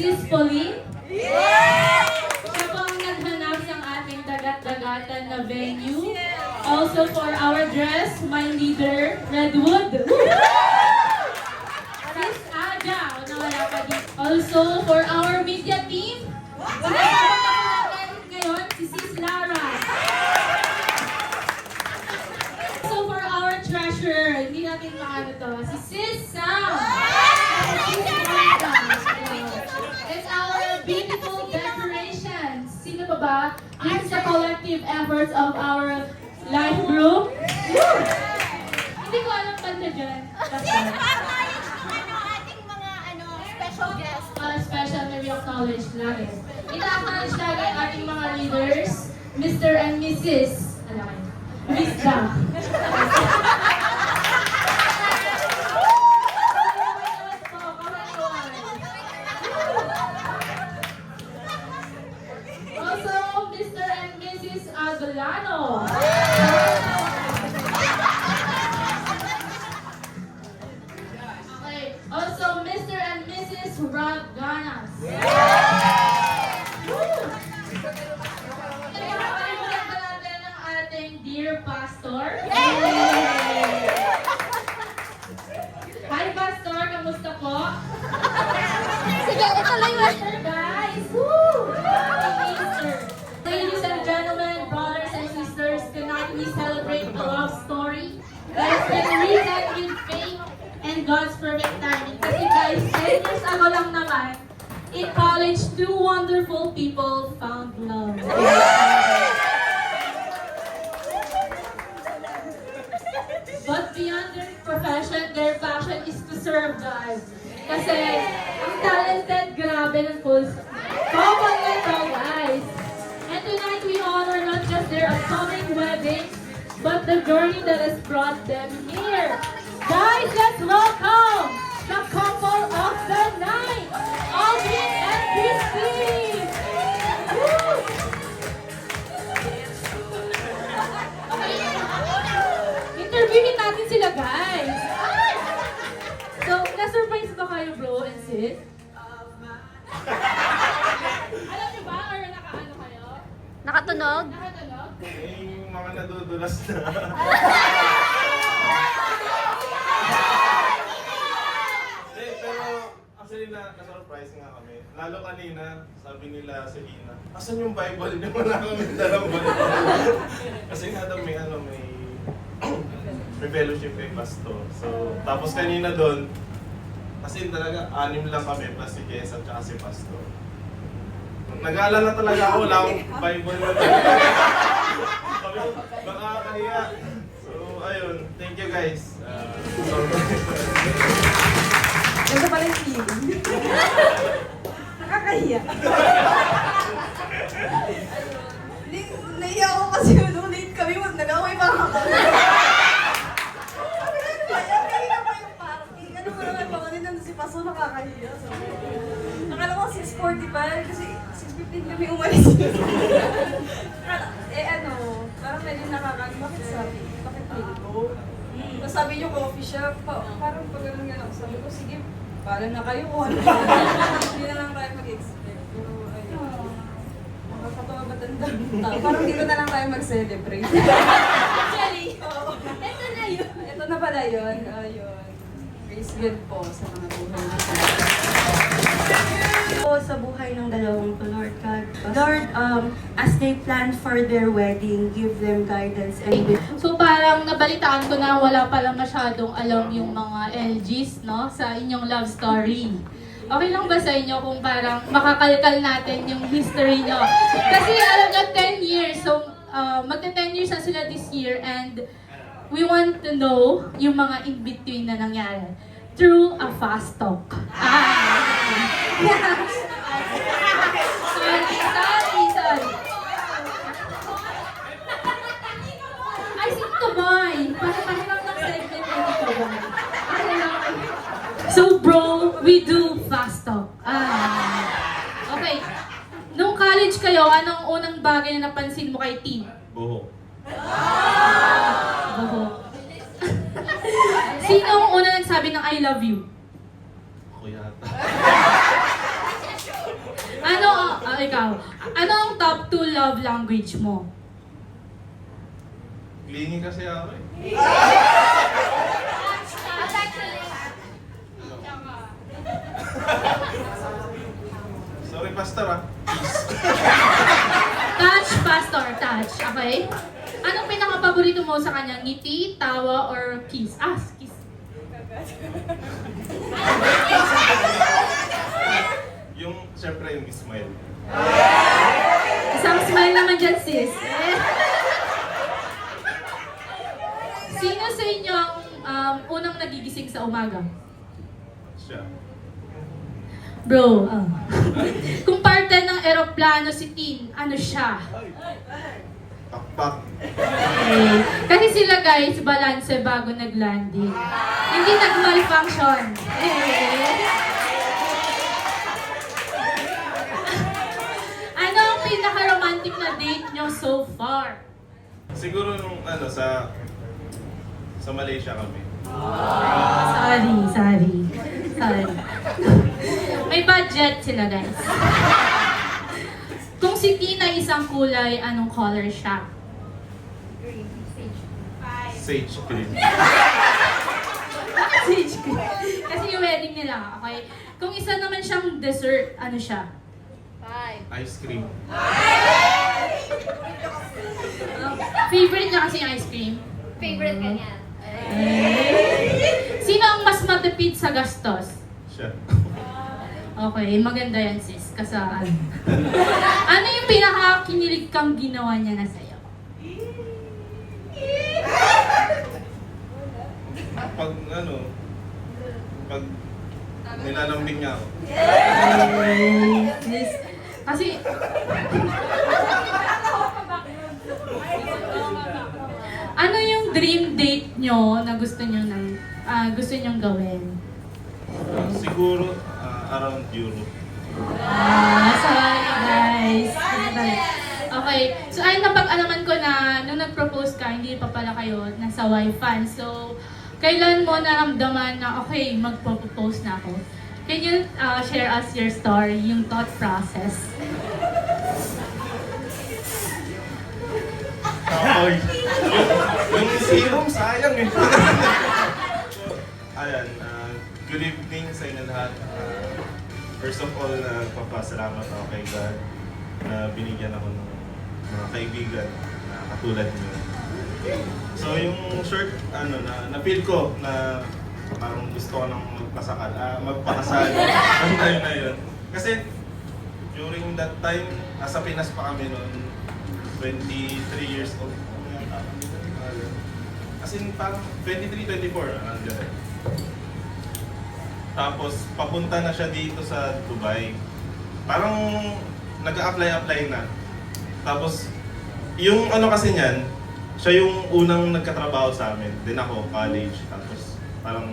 Sis Pauline. Siya po ang naghanap ng ating dagat-dagatan na venue. Also for our dress, my leader, Redwood. Sis Aja, nawala pa dito. Also for our media team, sinasabot ako natin ngayon si Sis Lara. So for our treasurer, hindi natin maano to, si Sis Sam. Sis Monica. And our beautiful decorations. Sino pa ba? This is the collective efforts of our life group. Hindi ko alam kanta dyan. Ating mga special guests. Special may acknowledge lagi. Ina-acknowledge lagi ang ating mga leaders, Mr. and Mrs. Ano kayo? Miss Da. Also, Mr. and Mrs. Aguilano. Okay. Also, Mr. and Mrs. Rob Ganas. Nakakalimutan ba natin ang ating dear pastor? Hi, Pastor! Kamusta po? Sige, ito lang yun. Easter, guys! Woo! Happy Easter! Ladies and gentlemen, brothers and sisters, tonight we celebrate a love story that has been written in faith and God's perfect timing. Kasi guys, 10 years ago lang naman, in college, two wonderful people found love. But beyond their profession, their passion is to serve God. Kasi ang talented, grabe ng pulse. Couple na to, guys. And tonight we honor not just their upcoming wedding, but the journey that has brought them here. Guys, let's welcome the couple of the night, Alvin and Christine. Woo! Interviewin natin sila, guys. So, na-surprise ba kayo, bro and sis? Alam niyo ba? Or nakaano kayo? Nakatunog? Nakatunog? Yung mga nadudulas na. Pero actually na-surprise nga kami. Lalo kanina, sabi nila si Ina, asan yung Bible? Hindi mo na kami dalang Bible. Kasi nga daw may fellowship kay pastor. So, tapos kanina doon, kasi talaga, 6 lang kami, plus si Kesa at si pastor. Nag-aalala talaga ako, wala akong Bible na talaga. Sabi ko, baka kaya. So, ayun, thank you guys. Ganda pala yung feeling. Nakakahiya. Naiya ako kasi nung late kami, nag-away pa ako. Sabi ko, ano ba yan? Kanina pa yung parking. Ano ba naman, baka din nandun si Paso, nakakahiya. Nakala ko 6:45 kasi 6:15 kami umalis. Parang medyo nakakahiya. Bakit sabi? Bakit late? Tapos sabi niyo coffee shop, parang pag ganun nga ako, sabi ko, sige, pala na kayo kung ano. Hindi na lang tayo mag-expect. Pero ayun, makakatawa ba tandang tao? Parang dito na lang tayo mag-celebrate. Actually, oo. Ito na yun. Ito na pala yun. Ayun. Praise God po sa mga buhay nito. Po sa buhay ng dalawang to, Lord God. Lord, as they plan for their wedding, give them guidance and wisdom. So parang nabalitaan ko na wala palang masyadong alam yung mga LGs, no, sa inyong love story. Okay lang ba sa inyo kung parang makakalkal natin yung history nyo? Kasi alam nyo, 10 years. So magta-10 years na sila this year and we want to know yung mga in-between na nangyari through a fast talk. Sorry. Ay, si Kabay! Parang lang ng segment na si Kabay. So bro, we do fast talk. Okay. Nung college kayo, anong unang bagay na napansin mo kay T? Buho. Buho. Sino ang una nagsabi ng I love you? Ako yata. ikaw. Ano ang top 2 love language mo? Clingy kasi ako eh. Sorry, pastor ah. Touch, pastor, touch. Okay? Anong pinaka-paborito mo sa kanya? Ngiti, tawa, or kiss? Kiss. Yung, syempre, yung smile. Isang smile naman dyan, sis. Sino sa inyo ang unang nagigising sa umaga? Siya. Bro, kung parte ng eroplano si Tin, ano siya? Pakpak. Okay. Kasi sila guys, balanse bago nag-landing. Hindi nag-malfunction. Ano ang pinaka-romantic na date nyo so far? Siguro nung sa Malaysia kami. Sorry. May budget sila guys. Kung si Tina isang kulay, anong color siya? Sage green. Sage green. Kasi yung wedding nila, okay? Kung isa naman siyang dessert, ano siya? 5. Ice cream. Favorite niya kasi yung ice cream. Favorite ka niya. Sino ang mas matipid sa gastos? Siya. Okay, maganda yan sis. Kasaan. Ano yung pinaka-kinilig kang ginawa niya na sa'yo? Pag nilalambing niya ako. Sis, kasi... Ano yung dream date nyo na gusto nyo gawin? Siguro around Europe. Sorry guys. Okay, so ayun napag-alaman ko na nung nag-propose ka, hindi pa pala kayo nasa Wi-Fi. So, kailan mo naramdaman na okay, magpo-propose na ako? Can you share us your story, yung thought process? Oy. Yung serum, sayang eh. Ayan, good evening sa inyo lahat. First of all, papasalamat ako kay God na binigyan ako ng mga kaibigan na katulad niyo. So yung short, na-feel ko na parang gusto ko nang magpakasal ng time na yun. Kasi during that time, nasa Pinas pa kami noon, 23 years old. As in, parang 23, 24, ganun. Tapos, papunta na siya dito sa Dubai. Parang nag-a-apply na. Tapos, yung kasi niyan, siya yung unang nagkatrabaho sa amin. Din ako, college. Tapos, parang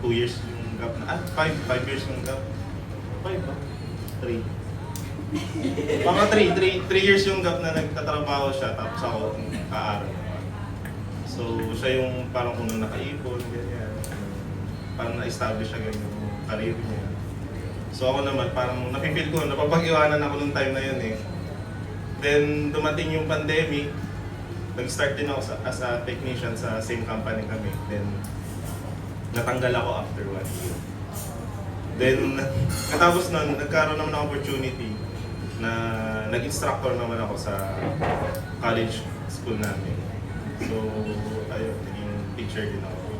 2 years yung gap na. 5 years yung gap. 5 ba? 3. Mga 3 years yung gap na nagtatrabaho siya. Tapos ako, kaaral. So, siya yung parang unang nakaipon, ganyan. Parang na-establish siya ganyan yung career niya. So ako naman, parang napipil ko, napapag-iwanan ako nung time na yun eh. Then, dumating yung pandemic, nag-start din ako as a technician sa same company kami. Then, natanggal ako after 1 year. Then, katapos nun, nagkaroon naman ng opportunity na nag-instructor naman ako sa college school namin. So, ayun, naging teacher din ako.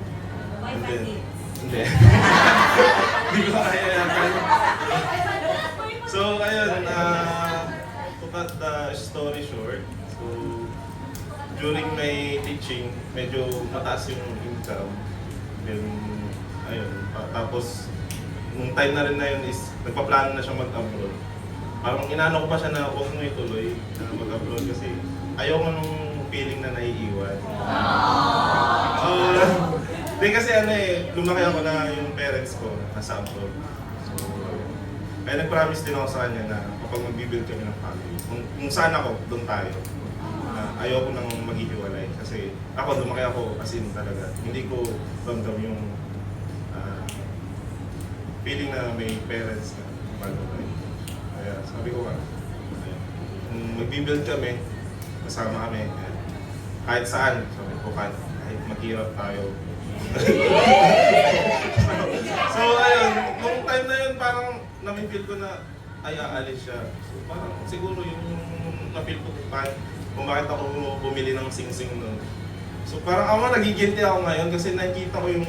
And then, hindi. Hindi ko kaya yan. So, ayun, to cut the story short, so, during my teaching, medyo mataas yung income. Then, ayun, tapos, nung time na rin na yun is, nagpaplano na siya mag-abroad. Parang inano ko pa siya na huwag mo ituloy na mag-abroad kasi ayaw mo nung feeling na naiiwan. Di kasi lumaki ako na yung parents ko nasa abroad. So, kaya nag-promise din ako sa kanya na kapag mag-build kami ng family, kung saan ako, doon tayo. Ayaw ko nang maghihiwalay kasi ako, lumaki ako as in talaga. Hindi ko ramdam yung feeling na may parents na bago tayo. Kaya sabi ko nga, magbibuild kami, kasama kami. Kahit saan, sabi ko, kahit maghirap tayo. So ayun, nung time na yun, parang na-feel ko na ay aalis siya. So parang siguro yung na-feel ko kung bakit ako bumili ng sing-sing nun. So parang ako nagigilty ako ngayon kasi nakikita ko yung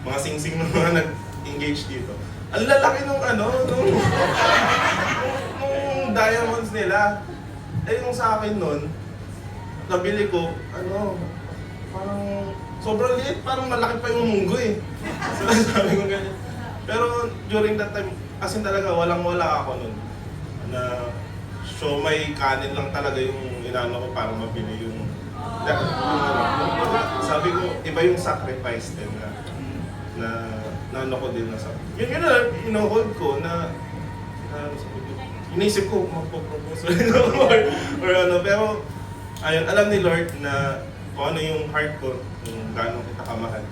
mga sing-sing ng mga nag-engage dito. Ang lalaki nung nung diamonds nila. Eh yung sa akin nun, nabili ko, parang sobrang liit, parang malaki pa yung munggo eh. So sabi ko ganyan. Pero during that time, kasi talaga walang-wala ako nun. Na may kanin lang talaga yung inano ko para mabili yung sabi ko, iba yung sacrifice din na ko din na yun na ino-hold ko na inisip ko magpo-propose or pero ayun, alam ni Lord na kung ano yung heart ko, kung gaano kita kamahal.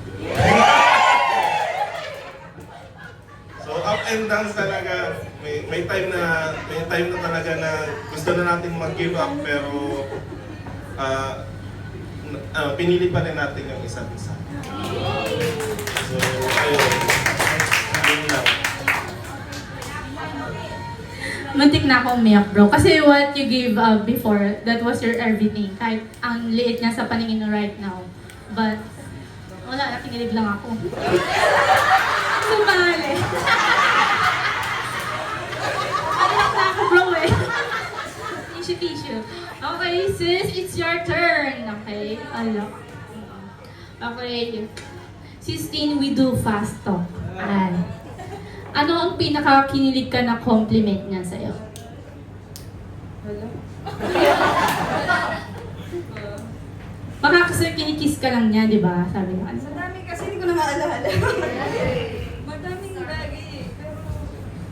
So up and down talaga, may time na talaga na gusto na natin mag-give up pero pinili pa rin natin yung isa't isa. So ayun. Yun lang. Muntik na ako umiyak, bro. Kasi what you gave up before, that was your everything. Kahit ang liit niya sa paningin mo right now. But, wala, kinilig lang ako. Sumali. Alak na ako, bro eh. Tissue. Okay, sis, it's your turn. Okay, alak. Okay. Sistine, we do fast talk. Ano ang pinaka-kinilig ka na compliment niya sa'yo? Wala. Baka kasi kinikiss ka lang niya, di ba? Sabi niya. Sa dami kasi hindi ko na maalala. Madaming bagay eh. Pero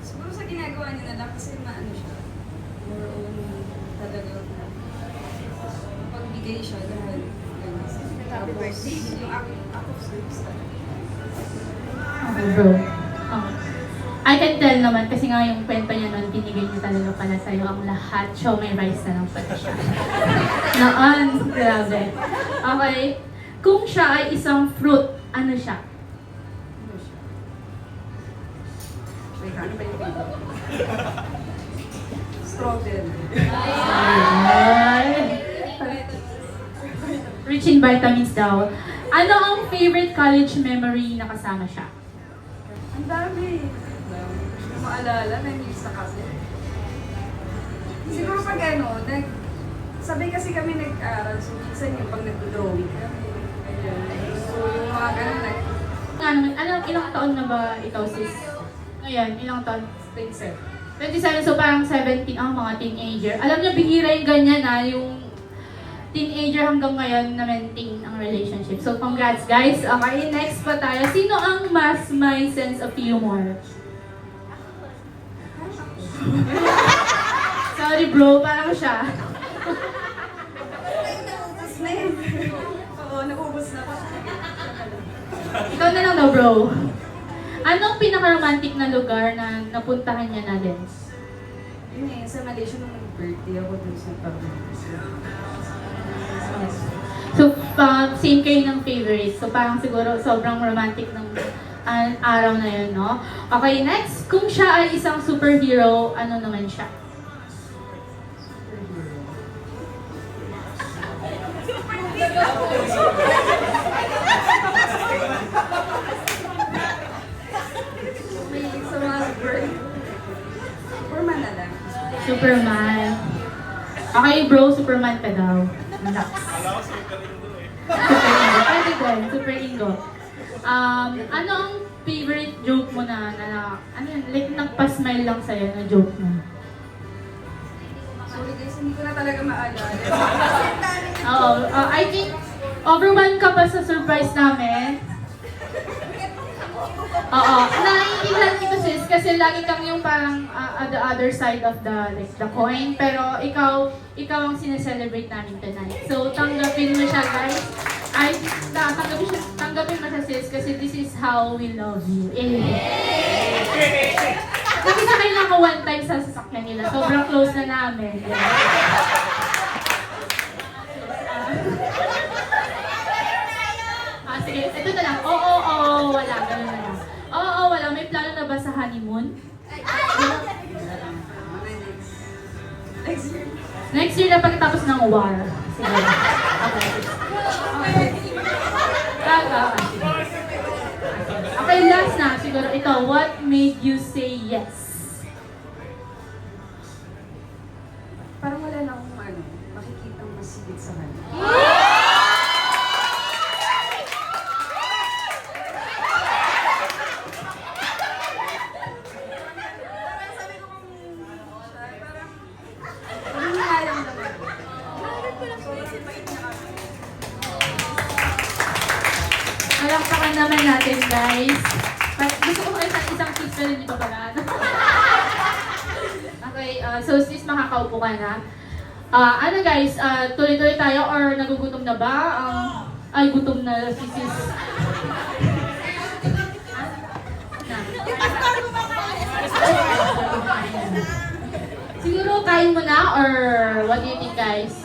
siguro sa ginagawa niya na lang kasi maano siya. More on talagang pagbigay siya lahat. Tapos yung act of service talaga. Okay, bro. Okay. I can tell naman kasi nga yung kwento niya nun, binigay niya talaga pala sa'yo ang lahat. Show may rice na lang pala siya. Noon, grabe. Okay. Kung siya ay isang fruit, ano siya? Ano siya? Wait, ano ba yung pinto? Strawberry. Ay. Rich in vitamins daw. Ano ang favorite college memory na kasama siya? Ang dami. Hindi ko maalala, nangyis na kasi. Siguro pag sabay kasi kami nag-aaral, so minsan yung pag nag-drawing kami. Ayun. So yung mga ganun Ilang taon na ba ikaw, sis? Ngayon, ilang taon? 27. 27, so parang 17 ang mga teenager. Alam niyo, bihira yung ganyan yung teenager hanggang ngayon na maintain ang relationship. So congrats guys. Okay, next pa tayo. Sino ang mas may sense of humor? Sorry bro, parang siya. Naubos na yun. Oo, naubos na pa. Ikaw na lang daw bro. Anong pinaka-romantic na lugar na napuntahan niya na din? Yun eh, sa Malaysia nung birthday ako dun sa Pablos. So, same kayo ng favorite. So, parang siguro sobrang romantic ng araw na yun, no? Okay, next. Kung siya ay isang superhero, ano naman siya? May sa mga Superman na lang. Superman. Okay, bro, Superman ka daw. Relax. Wala ko sa Kalindo eh. Super Ingo. Pwede din, Super Ingo. Ano ang favorite joke mo na ano yun, like nagpa-smile lang sa'yo na joke mo? Sorry guys, hindi ko na talaga maalala. Oo, I think overwhelmed ka pa sa surprise namin. Oo, naiintindihan kita sis kasi lagi kang yung parang the other side of the coin, pero ikaw ang sineselebrate namin tonight. So tanggapin mo siya guys. Ay, tanggapin mo siya sis kasi this is how we love you. Nakisakay lang ako one time sa sasakyan nila. Sobrang close na namin. Sige, ito na lang. Oo, wala. Ganun na lang. Oo, wala. May plano na ba sa honeymoon? Next year na pagkatapos ng war. Sige. Okay, last na. Siguro ito. What made you say yes? Parang wala na akong makikita mas sigit sa kanya. Sabi ko kung parang hinayang naman. Sobrang bait niya kami. Malakpakan naman natin, guys. Gusto ko kayo sa isang kiss na rin dito pala. Okay, so sis, makakaupo ka na. Ano guys, tuloy-tuloy tayo or nagugutom na ba? Ay, gutom na si sis. Siguro kain mo na or what do you think guys?